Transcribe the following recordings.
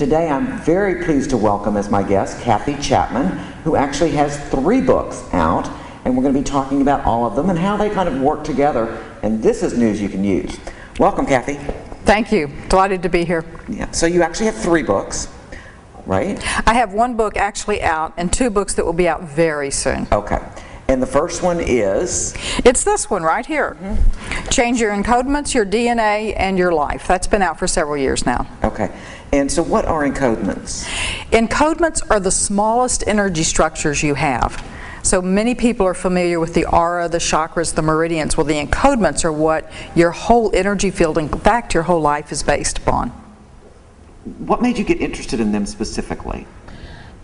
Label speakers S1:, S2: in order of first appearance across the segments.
S1: today I'm very pleased to welcome as my guest Kathy Chapman, who actually has 3 books out, and we're going to be talking about all of them and how they kind of work together, and this is news you can use. Welcome, Kathy.
S2: Thank you. Delighted to be here.
S1: Yeah. So you actually have 3 books, right?
S2: I have 1 book actually out and 2 books that will be out very soon.
S1: Okay. And the first one is?
S2: It's this one right here. Change Your Encodements, Your DNA, and Your Life. That's been out for several years now.
S1: Okay. And so what are encodements?
S2: Encodements are the smallest energy structures you have. So many people are familiar with the aura, the chakras, the meridians. Well, the encodements are what your whole energy field, in fact, your whole life is based upon.
S1: What made you get interested in them specifically?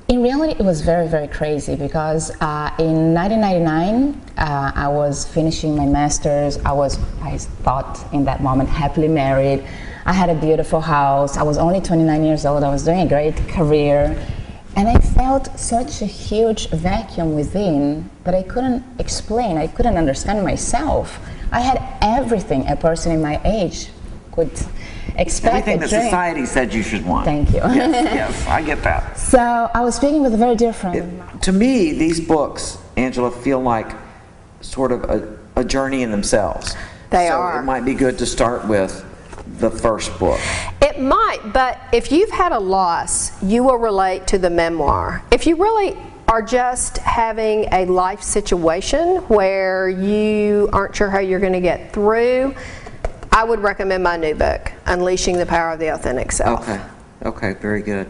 S3: In reality, it was very, very crazy because in 1999, I was finishing my master's. I thought in that moment, happily married. I had a beautiful house. I was only 29 years old. I was doing a great career. And I felt such a huge vacuum within that I couldn't explain. I couldn't understand myself. I had everything a person in my age could expect.
S1: Everything that society said you should want.
S3: Thank you.
S1: Yes, I get that.
S3: So I was speaking with a very different.
S1: To me, these books, Angela, feel like sort of a journey in themselves.
S4: They
S1: so
S4: are.
S1: It might be good to start with the first book.
S4: It might, but if you've had a loss, you will relate to the memoir. If you really are just having a life situation where you aren't sure how you're going to get through, I would recommend my new book, Unleashing the Power of the Authentic Self.
S1: Okay. Okay, very good.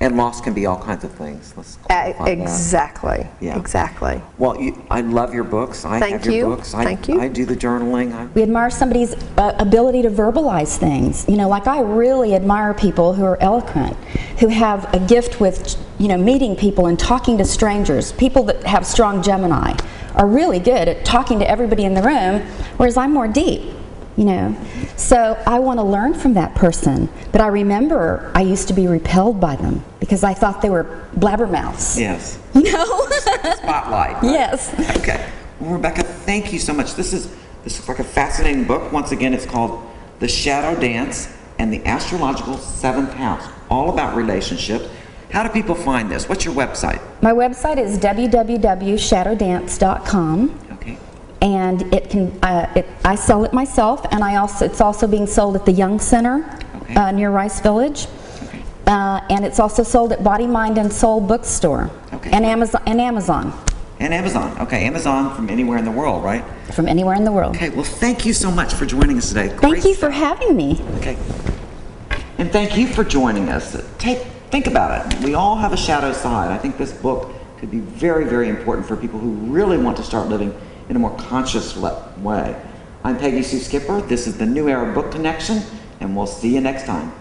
S1: And loss can be all kinds of things. Let's clarify
S4: exactly.
S1: That. Yeah.
S4: Exactly.
S1: Well, I love your books. I have your books.
S4: Thank you.
S1: I do the journaling.
S5: We admire somebody's ability to verbalize things. You know, like I really admire people who are eloquent, who have a gift with, you know, meeting people and talking to strangers. People that have strong Gemini are really good at talking to everybody in the room, whereas I'm more deep. You know, so I want to learn from that person. But I remember I used to be repelled by them because I thought they were blabbermouths.
S1: Yes.
S5: You know?
S1: Spotlight. Right?
S5: Yes.
S1: Okay. Well, Rebecca, thank you so much. This is like a fascinating book. Once again, it's called The Shadow Dance and the Astrological 7th House, all about relationships. How do people find this? What's your website?
S5: My website is www.shadowdance.com. And it can, I sell it myself, and it's also being sold at the Young Center near Rice Village, and it's also sold at Body, Mind, and Soul Bookstore, and Amazon. And Amazon.
S1: Okay, Amazon from anywhere in the world, right?
S5: From anywhere in the world.
S1: Okay, well, thank you so much for joining us today.
S5: Thank you for having me.
S1: Okay, and thank you for joining us. Think about it. We all have a shadow side. I think this book could be very, very important for people who really want to start living in a more conscious way. I'm Peggy Sue Skipper. This is the New Era Book Connection, and we'll see you next time.